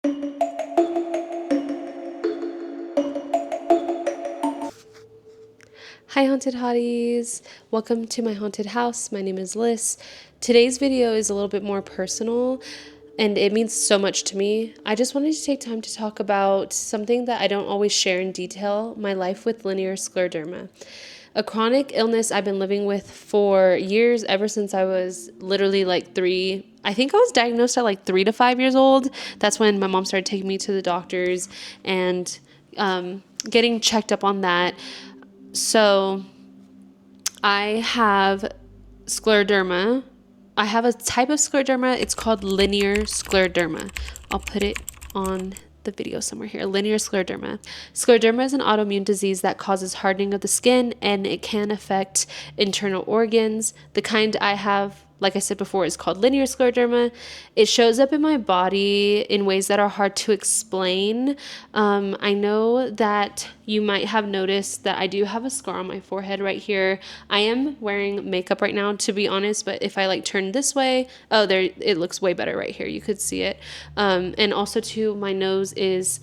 Hi haunted hotties, welcome to my haunted house. My name is Liz. Today's video is a little bit more personal and it means so much to me. I just wanted to take time to talk about something that I don't always share in detail, my life with linear scleroderma. A chronic illness I've been living with for years, ever since I was literally like 3. I think I was diagnosed at like 3 to 5 years old. That's when my mom started taking me to the doctors and getting checked up on that. So I have scleroderma. I have a type of scleroderma. It's called linear scleroderma. I'll put it on the video somewhere here. Linear scleroderma. Scleroderma is an autoimmune disease that causes hardening of the skin, and it can affect internal organs. The kind I have, like I said before, is called linear scleroderma. It shows up in my body in ways that are hard to explain. I know that you might have noticed that I do have a scar on my forehead right here. I am wearing makeup right now, to be honest, but if I like turn this way, oh, there, it looks way better right here. You could see it. And also too, my nose is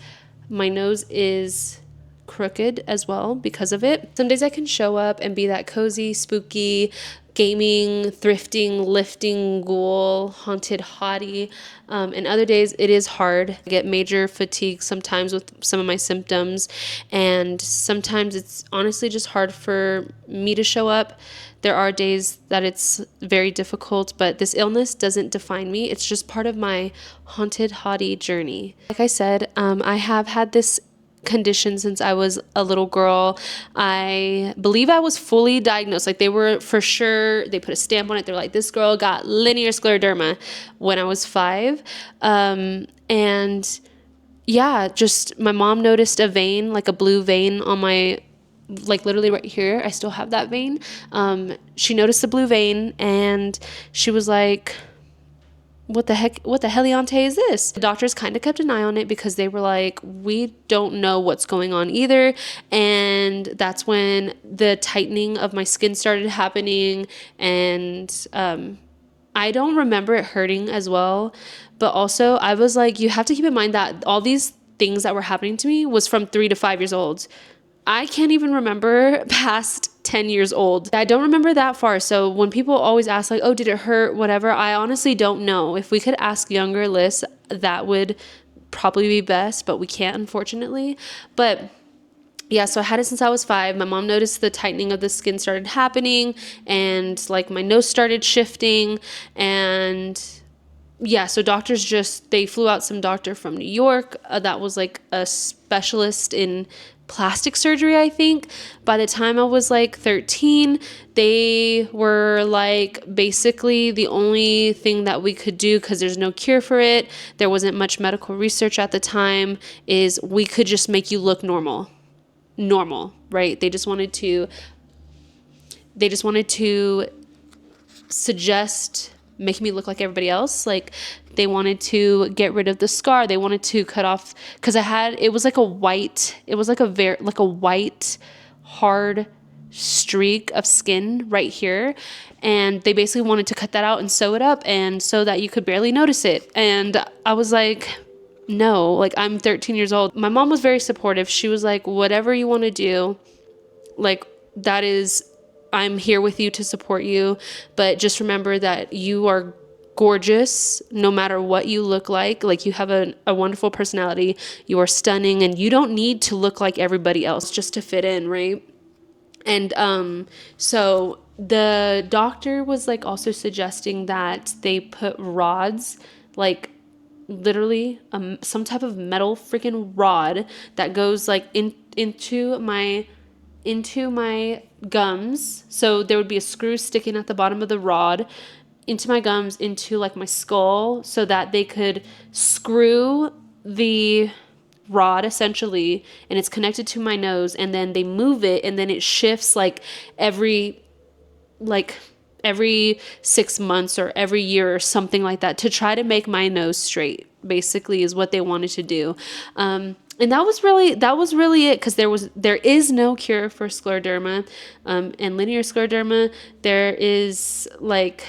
crooked as well because of it. Some days I can show up and be that cozy, spooky, gaming, thrifting, lifting, ghoul, haunted hottie. And other days it is hard. I get major fatigue sometimes with some of my symptoms, and sometimes it's honestly just hard for me to show up. There are days that it's very difficult, but this illness doesn't define me. It's just part of my haunted hottie journey. Like I said, I have had this condition since I was a little girl. I believe I was fully diagnosed. Like, they were for sure, they put a stamp on it. They're like, this girl got linear scleroderma when I was 5. And yeah, just my mom noticed a vein, like a blue vein on my, like literally right here. I still have that vein. She noticed the blue vein and she was like, what the heliante is this? The doctors kind of kept an eye on it because they were like, we don't know what's going on either. And that's when the tightening of my skin started happening. And I don't remember it hurting as well. But also I was like, you have to keep in mind that all these things that were happening to me was from 3 to 5 years old. I can't even remember past 10 years old. I don't remember that far. So when people always ask like, oh, did it hurt? Whatever. I honestly don't know. If we could ask younger Liz, that would probably be best, but we can't, unfortunately. But yeah, so I had it since I was 5. My mom noticed the tightening of the skin started happening and like my nose started shifting. And yeah, so doctors they flew out some doctor from New York that was like a specialist in plastic surgery, I think. By the time I was like 13, they were like basically the only thing that we could do, because there's no cure for it, there wasn't much medical research at the time, is we could just make you look normal, right? They just wanted to suggest making me look like everybody else. Like, they wanted to get rid of the scar. They wanted to cut off, because it was like a white hard streak of skin right here. And they basically wanted to cut that out and sew it up, and so that you could barely notice it. And I was like, no, like, I'm 13 years old. My mom was very supportive. She was like, whatever you want to do, like, I'm here with you to support you, but just remember that you are gorgeous no matter what you look like. Like, you have a wonderful personality. You are stunning, and you don't need to look like everybody else just to fit in, right? And so the doctor was like also suggesting that they put rods, like literally some type of metal freaking rod that goes like into my gums. So there would be a screw sticking at the bottom of the rod into my gums, into like my skull, so that they could screw the rod essentially, and it's connected to my nose, and then they move it, and then it shifts like every 6 months or every year or something like that, to try to make my nose straight, basically, is what they wanted to do. And that was really it, because there is no cure for scleroderma, and linear scleroderma. There is like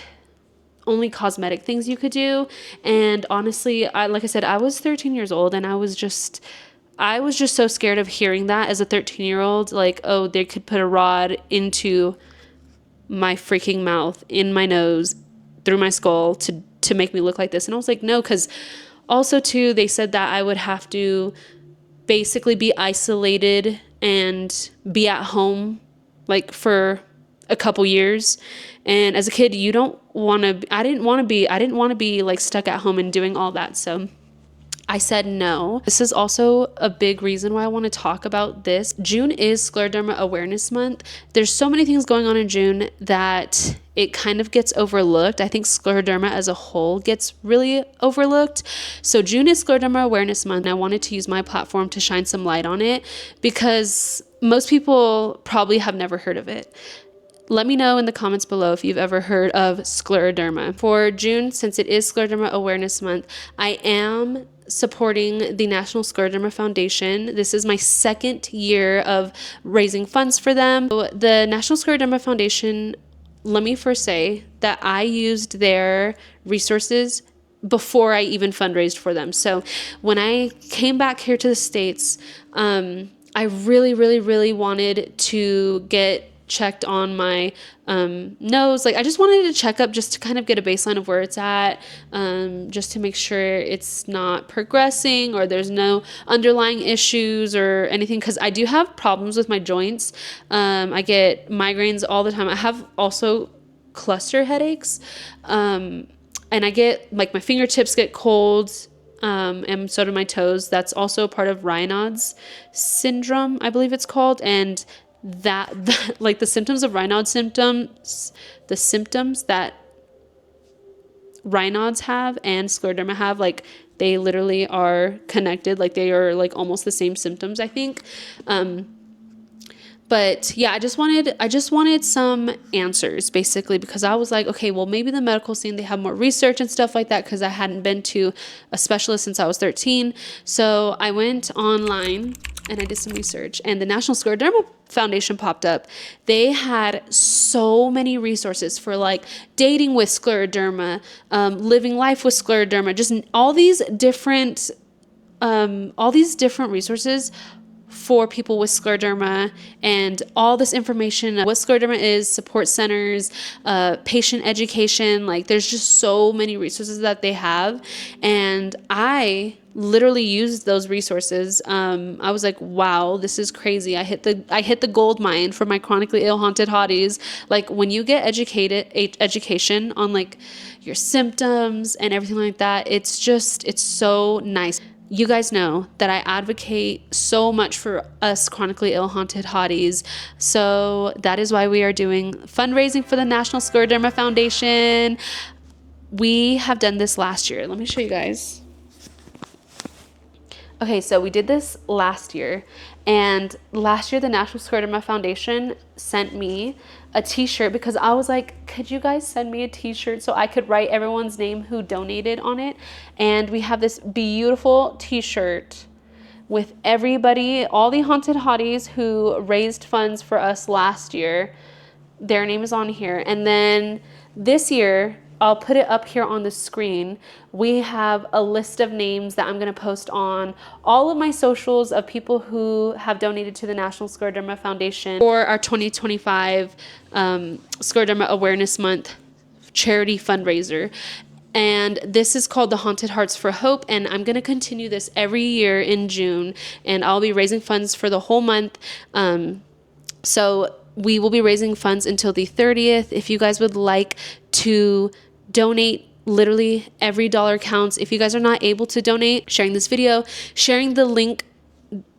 only cosmetic things you could do. And honestly, like I said, I was 13 years old, and I was just so scared of hearing that as a 13-year-old, like, oh, they could put a rod into my freaking mouth, in my nose, through my skull to make me look like this. And I was like, no, because also too, they said that I would have to basically be isolated and be at home like for a couple years. And as a kid, you don't want to, I didn't want to be like stuck at home and doing all that. So I said no. This is also a big reason why I want to talk about this. June is Scleroderma Awareness Month. There's so many things going on in June that it kind of gets overlooked. I think scleroderma as a whole gets really overlooked. So June is Scleroderma Awareness Month, and I wanted to use my platform to shine some light on it because most people probably have never heard of it. Let me know in the comments below if you've ever heard of scleroderma. For June, since it is Scleroderma Awareness Month, I am supporting the National Scleroderma Foundation. This is my second year of raising funds for them. The National Scleroderma Foundation, let me first say that I used their resources before I even fundraised for them. So when I came back here to the States, I really wanted to get checked on my nose. Like, I just wanted to check up just to kind of get a baseline of where it's at, just to make sure it's not progressing or there's no underlying issues or anything, because I do have problems with my joints. I get migraines all the time. I have also cluster headaches, and I get, like, my fingertips get cold, and so do my toes. That's also part of Raynaud's syndrome, I believe it's called. And that like the symptoms of Raynaud's symptoms, the symptoms that Raynaud's have and scleroderma have, like, they literally are connected. Like, they are like almost the same symptoms, I think. But yeah, I just wanted some answers, basically, because I was like, okay, well, maybe the medical scene, they have more research and stuff like that, because I hadn't been to a specialist since I was 13. So I went online and I did some research, and the National Scleroderma Foundation popped up. They had so many resources for, like, dating with scleroderma, living life with scleroderma, just all these different resources for people with scleroderma, and all this information, what scleroderma is, support centers, patient education. Like, there's just so many resources that they have, and I literally used those resources. I was like, wow, this is crazy. I hit the gold mine for my chronically ill haunted hotties. Like, when you get education on, like, your symptoms and everything like that, it's so nice. You guys know that I advocate so much for us chronically ill haunted hotties. So that is why we are doing fundraising for the National Scleroderma Foundation. We have done this last year. Let me show you guys. Okay, so we did this last year, and last year the National Scleroderma Foundation sent me a t-shirt, because I was like, could you guys send me a t-shirt so I could write everyone's name who donated on it? And we have this beautiful t-shirt with everybody, all the haunted hotties who raised funds for us last year. Their name is on here. And then this year, I'll put it up here on the screen. We have a list of names that I'm going to post on all of my socials of people who have donated to the National Scleroderma Foundation for our 2025 Scleroderma Awareness Month charity fundraiser. And this is called the Haunted Hearts for Hope, and I'm going to continue this every year in June, and I'll be raising funds for the whole month. So we will be raising funds until the 30th. If you guys would like to donate, literally every dollar counts. If you guys are not able to donate, sharing this video, sharing the link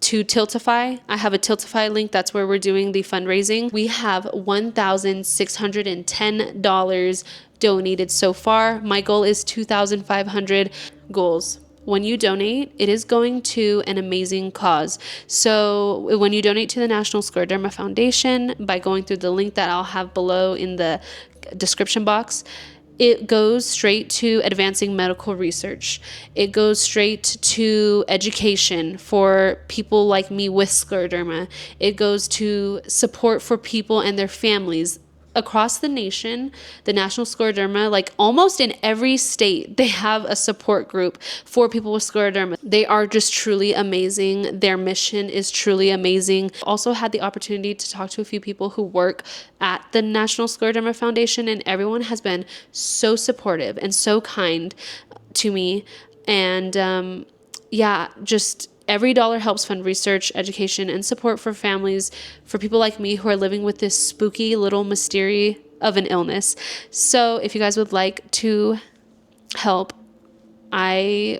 to Tiltify. I have a Tiltify link. That's where we're doing the fundraising. We have $1,610 donated so far. My goal is 2,500 goals. When you donate, it is going to an amazing cause. So when you donate to the National Scleroderma Foundation by going through the link that I'll have below in the description box, it goes straight to advancing medical research. It goes straight to education for people like me with scleroderma. It goes to support for people and their families across the nation, the National Scleroderma, like almost in every state, they have a support group for people with scleroderma. They are just truly amazing. Their mission is truly amazing. Also had the opportunity to talk to a few people who work at the National Scleroderma Foundation, and everyone has been so supportive and so kind to me. And yeah, just every dollar helps fund research, education, and support for families, for people like me who are living with this spooky little mystery of an illness. So if you guys would like to help, I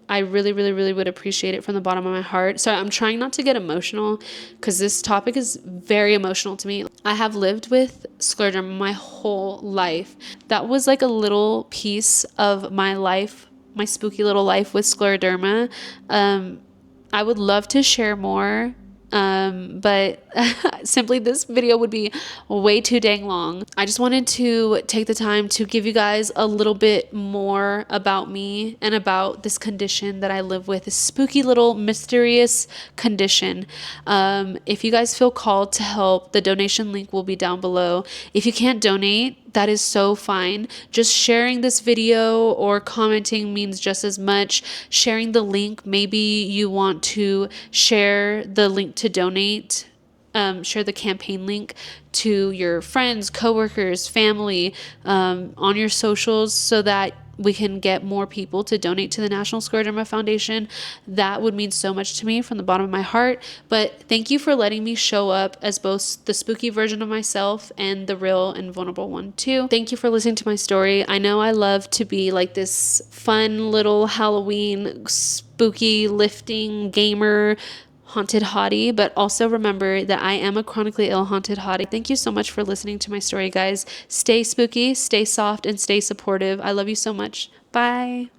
really, really, really would appreciate it from the bottom of my heart. So I'm trying not to get emotional because this topic is very emotional to me. I have lived with scleroderma my whole life. That was like a little piece of my life, my spooky little life with scleroderma. I would love to share more, but simply this video would be way too dang long. I just wanted to take the time to give you guys a little bit more about me and about this condition that I live with, this spooky little mysterious condition. If you guys feel called to help, the donation link will be down below. If you can't donate, that is so fine. Just sharing this video or commenting means just as much. Sharing the link, maybe you want to share the link to donate, share the campaign link to your friends, coworkers, family, on your socials so that we can get more people to donate to the National Scleroderma Foundation. That would mean so much to me from the bottom of my heart. But thank you for letting me show up as both the spooky version of myself and the real and vulnerable one too. Thank you for listening to my story. I know I love to be like this fun little Halloween spooky lifting gamer haunted hottie, but also remember that I am a chronically ill haunted hottie. Thank you so much for listening to my story, guys. Stay spooky, stay soft, and stay supportive. I love you so much. Bye.